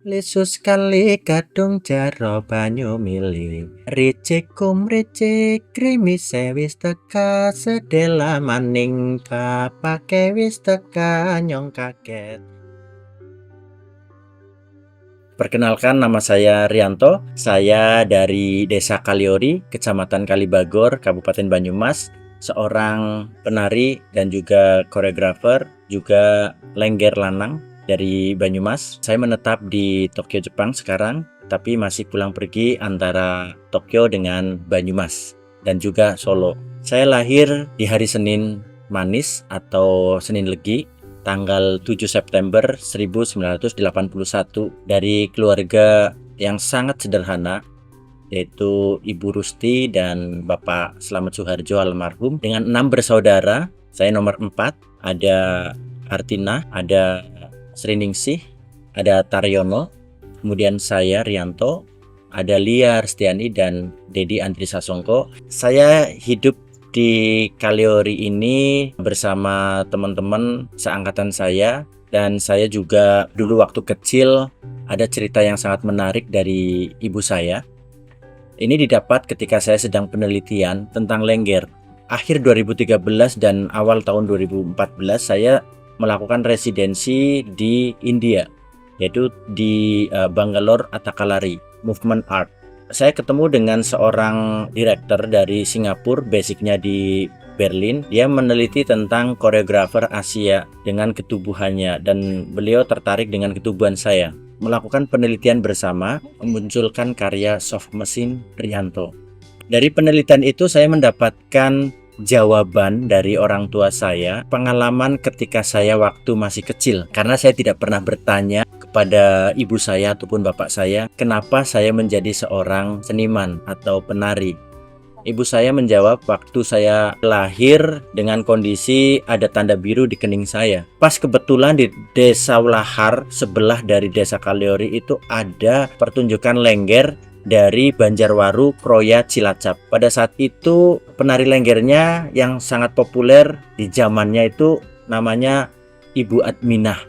Lesus kali kadung jaro banyu mili. Ricikum ricik krimise wis teka sedela maning bapake wis teka nyong kaget. Perkenalkan, nama saya Rianto. Saya dari Desa Kaliori, Kecamatan Kalibagor, Kabupaten Banyumas. Seorang penari dan juga koreografer, juga lengger lanang dari Banyumas. Saya menetap di Tokyo, Jepang sekarang, tapi masih pulang pergi antara Tokyo dengan Banyumas dan juga Solo. Saya lahir di hari Senin Manis atau Senin Legi, tanggal 7 September 1981 dari keluarga yang sangat sederhana, yaitu Ibu Rusti dan Bapak Slamet Suharjo almarhum, dengan 6 bersaudara. Saya nomor 4, ada Artina, ada Sriningsih, ada Taryono, kemudian saya Rianto, ada Lia Restiani dan Dedi Andri Sasongko. Saya hidup di Kaliori ini bersama teman-teman seangkatan saya, dan saya juga dulu waktu kecil ada cerita yang sangat menarik dari ibu saya. Ini didapat ketika saya sedang penelitian tentang lengger. Akhir 2013 dan awal tahun 2014 saya melakukan residensi di India, yaitu di Bangalore Atakalari Movement Art. Saya ketemu dengan seorang direktur dari Singapura, basicnya di Berlin. Dia meneliti tentang koreografer Asia dengan ketubuhannya, dan beliau tertarik dengan ketubuhan saya. Melakukan penelitian bersama, memunculkan karya Soft Machine Rianto. Dari penelitian itu saya mendapatkan jawaban dari orang tua saya, pengalaman ketika saya waktu masih kecil. Karena saya tidak pernah bertanya kepada ibu saya ataupun bapak saya, kenapa saya menjadi seorang seniman atau penari. Ibu saya menjawab waktu saya lahir dengan kondisi ada tanda biru di kening saya. Pas kebetulan di Desa Ulahar sebelah dari Desa Kaliori itu ada pertunjukan lengger dari Banjarwaru Kroya Cilacap. Pada saat itu penari lenggernya yang sangat populer di zamannya itu namanya Ibu Adminah,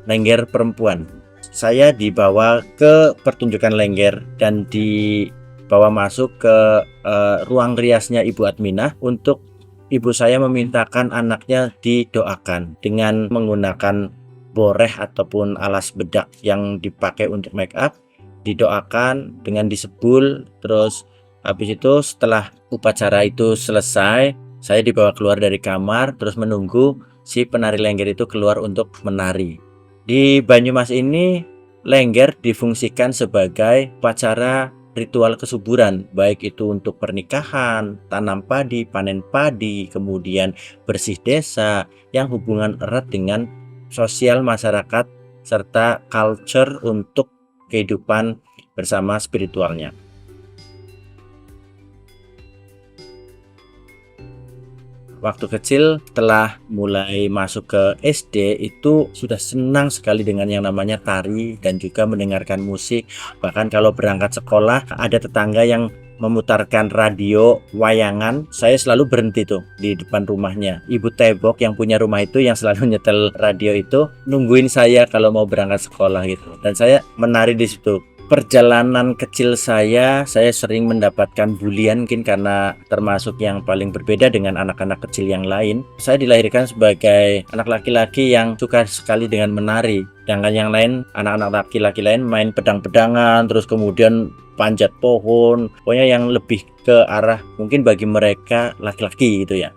lengger perempuan. Saya dibawa ke pertunjukan lengger dan dibawa masuk ke ruang riasnya Ibu Adminah untuk ibu saya memintakan anaknya didoakan dengan menggunakan boreh ataupun alas bedak yang dipakai untuk make up. Didoakan dengan disebul. Terus habis itu setelah upacara itu selesai, saya dibawa keluar dari kamar terus menunggu si penari lengger itu keluar untuk menari. Di Banyumas ini lengger difungsikan sebagai upacara ritual kesuburan, baik itu untuk pernikahan, tanam padi, panen padi, kemudian bersih desa, yang hubungan erat dengan sosial masyarakat serta culture untuk kehidupan bersama spiritualnya. Waktu kecil setelah mulai masuk ke SD itu sudah senang sekali dengan yang namanya tari dan juga mendengarkan musik. Bahkan kalau berangkat sekolah ada tetangga yang memutarkan radio wayangan, saya selalu berhenti tuh di depan rumahnya. Ibu Tebok yang punya rumah itu, yang selalu nyetel radio itu, nungguin saya kalau mau berangkat sekolah gitu. Dan saya menari di situ. Perjalanan kecil saya sering mendapatkan bulian, mungkin karena termasuk yang paling berbeda dengan anak-anak kecil yang lain. Saya dilahirkan sebagai anak laki-laki yang suka sekali dengan menari. Sedangkan yang lain, anak-anak laki-laki lain main pedang-pedangan, terus kemudian panjat pohon. Pokoknya yang lebih ke arah mungkin bagi mereka laki-laki gitu ya.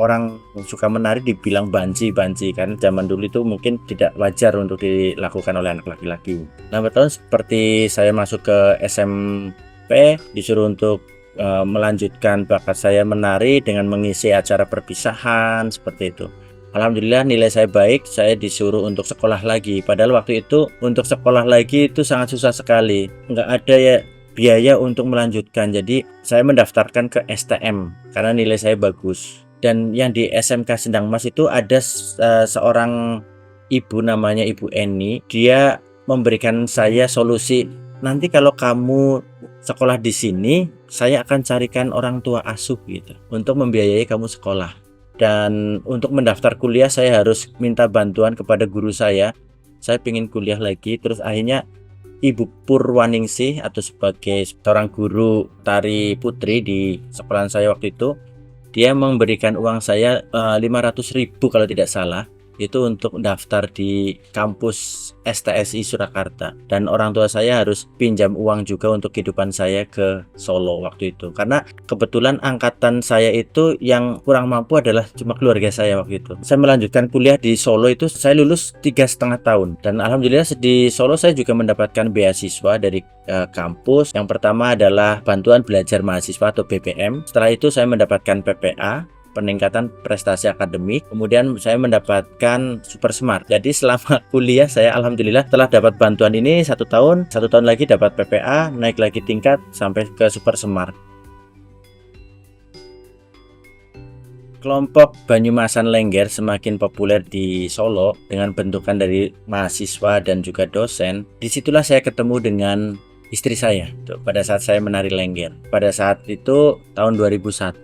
Orang yang suka menari dibilang banci kan zaman dulu itu mungkin tidak wajar untuk dilakukan oleh anak laki-laki. Lambat tahun seperti saya masuk ke SMP, disuruh untuk melanjutkan bakat saya menari dengan mengisi acara perpisahan seperti itu. Alhamdulillah nilai saya baik, saya disuruh untuk sekolah lagi. Padahal waktu itu untuk sekolah lagi itu sangat susah sekali, nggak ada ya biaya untuk melanjutkan. Jadi saya mendaftarkan ke STM karena nilai saya bagus. Dan yang di SMK Sendang Mas itu ada seorang ibu namanya Ibu Eni. Dia memberikan saya solusi, nanti kalau kamu sekolah di sini, saya akan carikan orang tua asuh gitu untuk membiayai kamu sekolah. Dan untuk mendaftar kuliah saya harus minta bantuan kepada guru saya. Saya pengen kuliah lagi, terus akhirnya Ibu Purwaningsih atau sebagai seorang guru tari putri di sekolahan saya waktu itu, dia memberikan uang saya 500.000 kalau tidak salah, itu untuk daftar di kampus STSI Surakarta, dan orang tua saya harus pinjam uang juga untuk kehidupan saya ke Solo waktu itu, karena kebetulan angkatan saya itu yang kurang mampu adalah cuma keluarga saya waktu itu. Saya melanjutkan kuliah di Solo itu saya lulus 3,5 tahun, dan alhamdulillah di Solo saya juga mendapatkan beasiswa dari kampus. Yang pertama adalah bantuan belajar mahasiswa atau BBM. Setelah itu saya mendapatkan PPA, peningkatan prestasi akademik. Kemudian saya mendapatkan Super Smart. Jadi selama kuliah saya alhamdulillah telah dapat bantuan ini 1 tahun lagi dapat PPA, naik lagi tingkat sampai ke Super Smart. Kelompok Banyumasan Lengger semakin populer di Solo dengan bentukan dari mahasiswa dan juga dosen. Disitulah saya ketemu dengan istri saya pada saat saya menari lengger. Pada saat itu tahun 2001,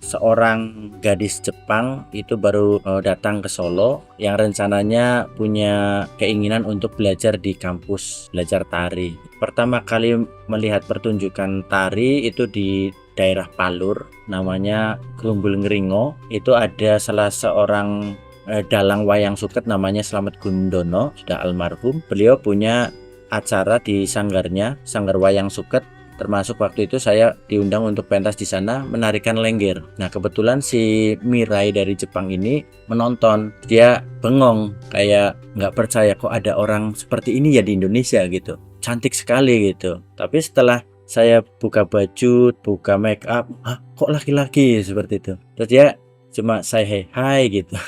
seorang gadis Jepang itu baru datang ke Solo yang rencananya punya keinginan untuk belajar di kampus, belajar tari. Pertama kali melihat pertunjukan tari itu di daerah Palur, namanya Grumbul Ngringo. Itu ada salah seorang dalang wayang suket namanya Slamet Gundono, sudah almarhum. Beliau punya acara di sanggarnya, Sanggar Wayang Suket, termasuk waktu itu saya diundang untuk pentas di sana menarikan lengger. Nah kebetulan si Mirai dari Jepang ini menonton, dia bengong kayak nggak percaya kok ada orang seperti ini ya di Indonesia gitu, cantik sekali gitu. Tapi setelah saya buka baju, buka make up, kok laki-laki seperti itu. Terus dia cuma say hi gitu.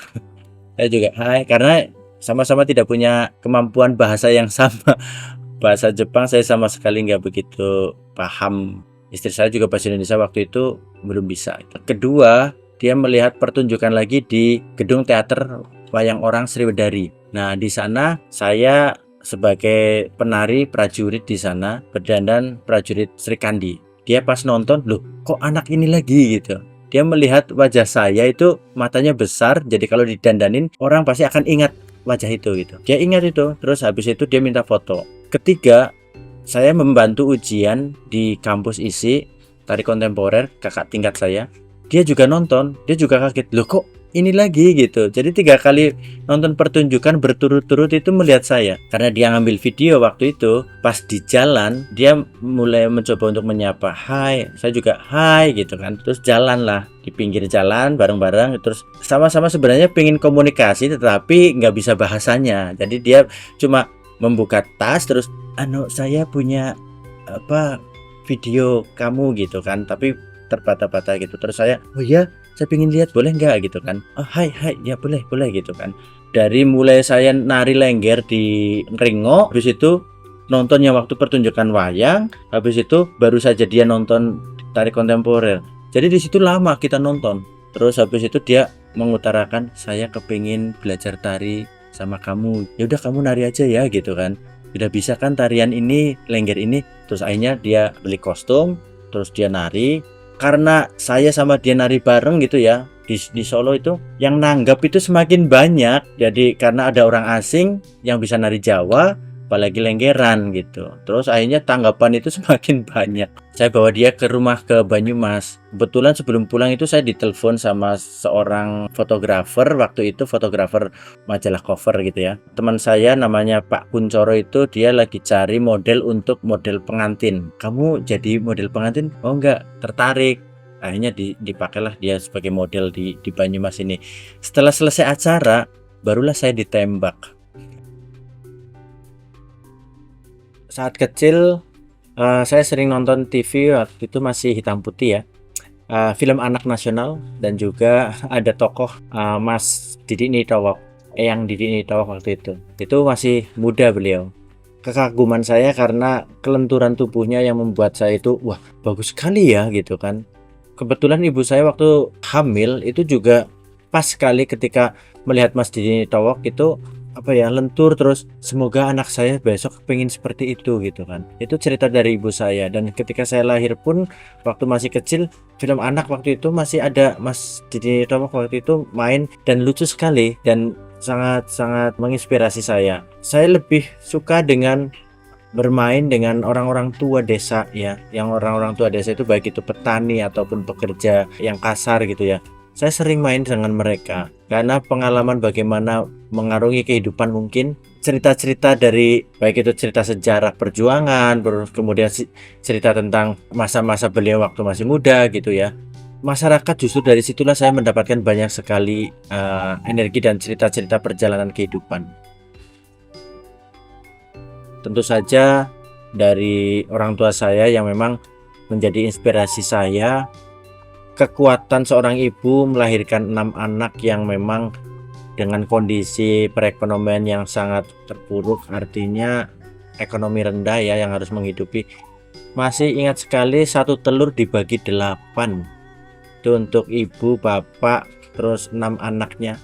Saya juga hai, karena sama-sama tidak punya kemampuan bahasa yang sama. Bahasa Jepang saya sama sekali nggak begitu paham. Istri saya juga bahasa Indonesia waktu itu belum bisa. Kedua, dia melihat pertunjukan lagi di Gedung Teater Wayang Orang Sriwedari. Nah di sana saya sebagai penari prajurit di sana, berdandan prajurit Sri Kandi. Dia pas nonton, loh kok anak ini lagi gitu. Dia melihat wajah saya itu matanya besar, jadi kalau didandanin orang pasti akan ingat wajah itu gitu. Dia ingat itu, terus habis itu dia minta foto. Ketiga, saya membantu ujian di kampus ISI tari kontemporer, kakak tingkat saya. Dia juga nonton, dia juga kaget, loh kok ini lagi gitu. Jadi 3 kali nonton pertunjukan berturut-turut itu melihat saya. Karena dia ngambil video waktu itu, pas di jalan dia mulai mencoba untuk menyapa, hai, saya juga hai gitu kan. Terus jalan lah di pinggir jalan bareng-bareng, terus sama-sama sebenarnya pengen komunikasi tetapi nggak bisa bahasanya. Jadi dia cuma membuka tas, terus saya punya video kamu gitu kan, tapi terbata-bata gitu. Terus saya, oh ya, saya pengen lihat, boleh nggak gitu kan. Oh hai ya boleh gitu kan. Dari mulai saya nari lengger di Ringo, habis itu nontonnya waktu pertunjukan wayang, habis itu baru saja dia nonton tari kontemporer. Jadi di situ lama kita nonton. Terus habis itu dia mengutarakan, saya kepingin belajar tari sama kamu. Ya udah kamu nari aja ya gitu kan. Udah bisa kan tarian ini, lengger ini. Terus akhirnya dia beli kostum, terus dia nari. Karena saya sama dia nari bareng gitu ya di Solo itu, yang nanggap itu semakin banyak. Jadi karena ada orang asing yang bisa nari Jawa, apalagi lenggeran gitu. Terus akhirnya tanggapan itu semakin banyak. Saya bawa dia ke rumah ke Banyumas. Kebetulan sebelum pulang itu saya ditelepon sama seorang fotografer, waktu itu fotografer majalah cover gitu ya. Teman saya namanya Pak Kuncoro itu, dia lagi cari model untuk model pengantin. Kamu jadi model pengantin? Oh enggak, tertarik. Akhirnya dipakailah dia sebagai model di Banyumas ini. Setelah selesai acara, barulah saya ditembak. Saat kecil saya sering nonton TV, waktu itu masih hitam putih ya, film anak nasional, dan juga ada tokoh Mas Didi Nitowok, Eyang Didi Nitowok waktu itu masih muda beliau. Kekaguman saya karena kelenturan tubuhnya yang membuat saya itu, wah bagus sekali ya gitu kan. Kebetulan ibu saya waktu hamil itu juga pas sekali ketika melihat Mas Didi Nitowok itu lentur, terus semoga anak saya besok pengen seperti itu gitu kan. Itu cerita dari ibu saya. Dan ketika saya lahir pun waktu masih kecil, film anak waktu itu masih ada Mas Didi Nitowok waktu itu main, dan lucu sekali dan sangat-sangat menginspirasi saya. Saya lebih suka dengan bermain dengan orang-orang tua desa ya, yang orang-orang tua desa itu baik itu petani ataupun pekerja yang kasar gitu ya. Saya sering main dengan mereka karena pengalaman bagaimana mengarungi kehidupan, mungkin cerita-cerita dari baik itu cerita sejarah perjuangan, kemudian cerita tentang masa-masa beliau waktu masih muda gitu ya. Masyarakat justru dari situlah saya mendapatkan banyak sekali energi dan cerita-cerita perjalanan kehidupan. Tentu saja dari orang tua saya yang memang menjadi inspirasi saya, kekuatan seorang ibu melahirkan 6 anak yang memang dengan kondisi perekonomian yang sangat terpuruk, artinya ekonomi rendah ya, yang harus menghidupi. Masih ingat sekali, satu telur dibagi 8 itu untuk ibu, bapak, terus 6 anaknya.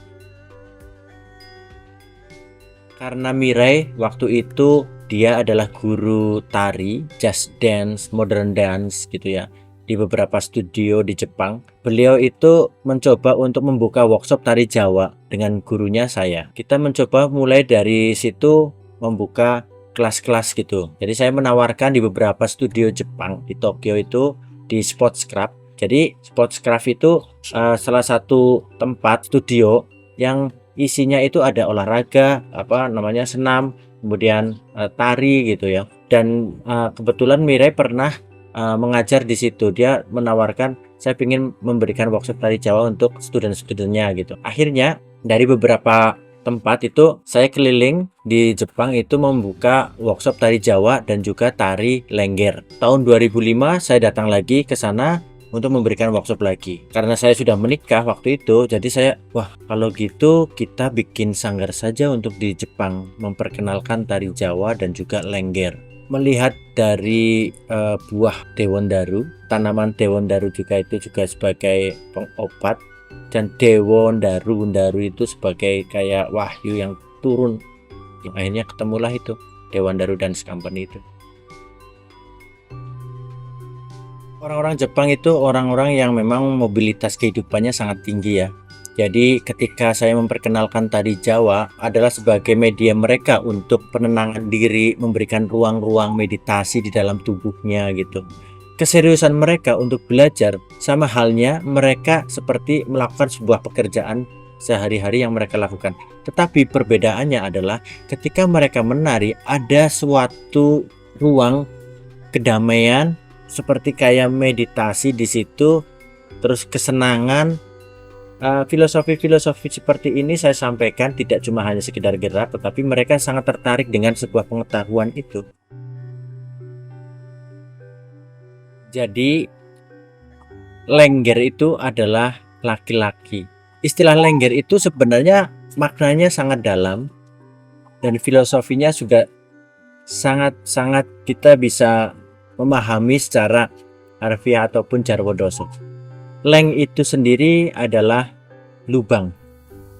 Karena Mirai waktu itu dia adalah guru tari, jazz dance, modern dance gitu ya, di beberapa studio di Jepang. Beliau itu mencoba untuk membuka workshop tari Jawa dengan gurunya saya. Kita mencoba mulai dari situ membuka kelas-kelas gitu. Jadi saya menawarkan di beberapa studio Jepang di Tokyo itu, di Sportscraft. Jadi Sportscraft itu salah satu tempat studio yang isinya itu ada olahraga, senam, kemudian tari gitu ya. Dan kebetulan Mirai pernah mengajar di situ. Dia menawarkan, saya ingin memberikan workshop tari Jawa untuk student-studentnya gitu. Akhirnya dari beberapa tempat itu saya keliling di Jepang itu membuka workshop tari Jawa dan juga tari Lengger. Tahun 2005 saya datang lagi ke sana untuk memberikan workshop lagi. Karena saya sudah menikah waktu itu, jadi saya, wah kalau gitu kita bikin sanggar saja untuk di Jepang, memperkenalkan tari Jawa dan juga Lengger. Melihat dari buah Dewon Daru, tanaman Dewon Daru juga itu juga sebagai pengobat, dan Dewon Daru itu sebagai kayak wahyu yang turun. Akhirnya ketemulah itu Dewon Daru Dance Company itu. Orang-orang Jepang itu orang-orang yang memang mobilitas kehidupannya sangat tinggi ya. Jadi ketika saya memperkenalkan tari Jawa adalah sebagai media mereka untuk penenangan diri, memberikan ruang-ruang meditasi di dalam tubuhnya gitu. Keseriusan mereka untuk belajar sama halnya mereka seperti melakukan sebuah pekerjaan sehari-hari yang mereka lakukan. Tetapi perbedaannya adalah ketika mereka menari ada suatu ruang kedamaian, seperti kayak meditasi di situ, terus kesenangan. Filosofi-filosofi seperti ini saya sampaikan tidak cuma hanya sekedar gerak, tetapi mereka sangat tertarik dengan sebuah pengetahuan itu. Jadi Lengger itu adalah laki-laki. Istilah Lengger itu sebenarnya maknanya sangat dalam dan filosofinya juga sangat-sangat kita bisa memahami secara harfiah ataupun jarwodoso. Leng itu sendiri adalah lubang.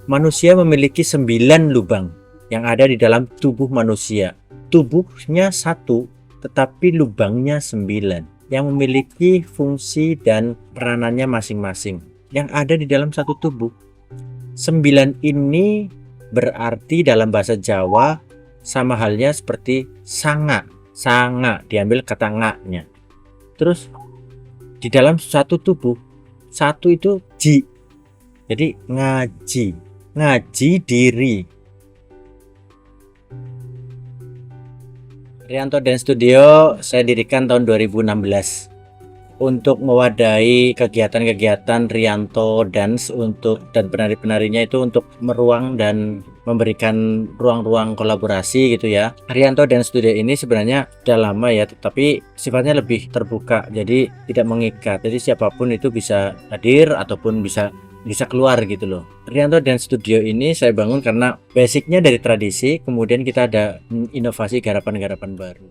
Manusia memiliki 9 lubang yang ada di dalam tubuh manusia. Tubuhnya satu, tetapi lubangnya 9 yang memiliki fungsi dan peranannya masing-masing yang ada di dalam satu tubuh. 9 ini berarti dalam bahasa Jawa sama halnya seperti sanga. Sanga diambil kata ngaknya. Terus di dalam satu tubuh, satu itu ji. Jadi ngaji diri. Rianto Dance Studio saya dirikan tahun 2016 untuk mewadahi kegiatan-kegiatan Rianto Dance dan penari-penarinya itu untuk meruang dan memberikan ruang-ruang kolaborasi gitu ya. Rianto Dance Studio ini sebenarnya sudah lama ya, tetapi sifatnya lebih terbuka, jadi tidak mengikat. Jadi siapapun itu bisa hadir ataupun bisa keluar gitu loh. Rianto Dance Studio ini saya bangun karena basicnya dari tradisi, kemudian kita ada inovasi garapan-garapan baru.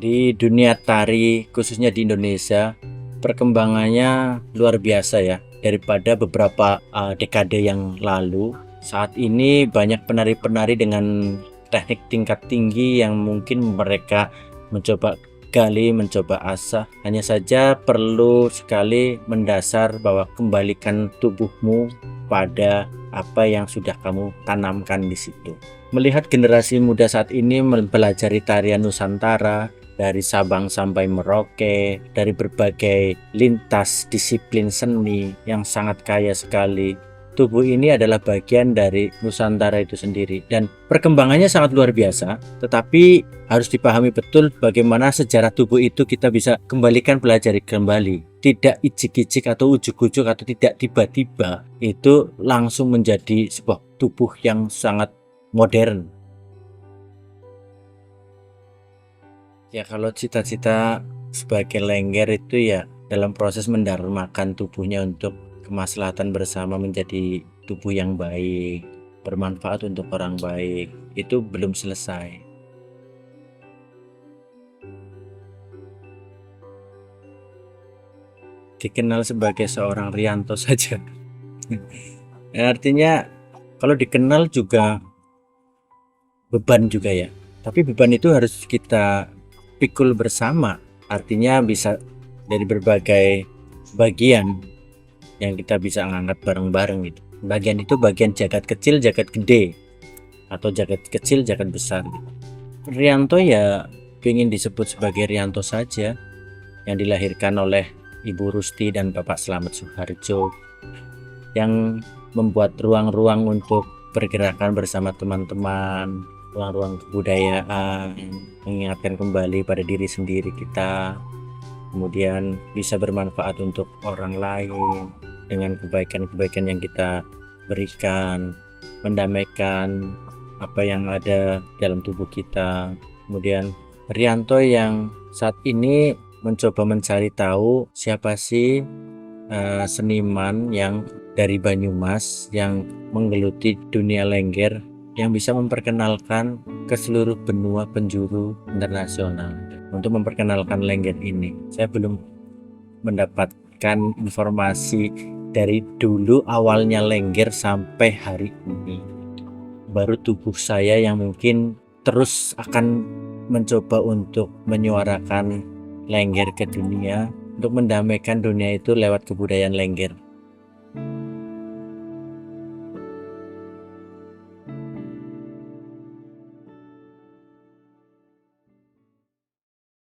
Di dunia tari khususnya di Indonesia perkembangannya luar biasa ya, daripada beberapa dekade yang lalu. Saat ini banyak penari-penari dengan teknik tingkat tinggi yang mungkin mereka mencoba gali, mencoba asah. Hanya saja perlu sekali mendasar bahwa kembalikan tubuhmu pada apa yang sudah kamu tanamkan di situ. Melihat generasi muda saat ini mempelajari tarian Nusantara dari Sabang sampai Merauke, dari berbagai lintas disiplin seni yang sangat kaya sekali. Tubuh ini adalah bagian dari Nusantara itu sendiri dan perkembangannya sangat luar biasa, tetapi harus dipahami betul bagaimana sejarah tubuh itu kita bisa kembalikan, pelajari kembali. Tidak icik-icik atau ujuk-ujuk atau tidak tiba-tiba itu langsung menjadi sebuah tubuh yang sangat modern. Ya kalau cita-cita sebagai lengger itu ya dalam proses mendarmakan tubuhnya untuk kemaslahatan bersama menjadi tubuh yang baik, bermanfaat untuk orang baik, itu belum selesai. Dikenal sebagai seorang Rianto saja. Ya, artinya kalau dikenal juga beban juga ya. Tapi beban itu harus kita pikul bersama. Artinya bisa dari berbagai bagian yang kita bisa ngangkat bareng-bareng gitu. Bagian itu bagian jagat kecil, jagat gede, atau jagat kecil, jagat besar gitu. Rianto ya ingin disebut sebagai Rianto saja, yang dilahirkan oleh Ibu Rusti dan Bapak Slamet Suharjo, yang membuat ruang-ruang untuk pergerakan bersama teman-teman, ruang-ruang kebudayaan, mengingatkan kembali pada diri sendiri kita, kemudian bisa bermanfaat untuk orang lain dengan kebaikan-kebaikan yang kita berikan, mendamaikan apa yang ada dalam tubuh kita. Kemudian Rianto yang saat ini mencoba mencari tahu siapa sih seniman yang dari Banyumas yang menggeluti dunia lengger yang bisa memperkenalkan ke seluruh benua penjuru internasional. Untuk memperkenalkan lengger ini, saya belum mendapatkan informasi dari dulu awalnya lengger sampai hari ini. Baru tubuh saya yang mungkin terus akan mencoba untuk menyuarakan lengger ke dunia, untuk mendamaikan dunia itu lewat kebudayaan lengger.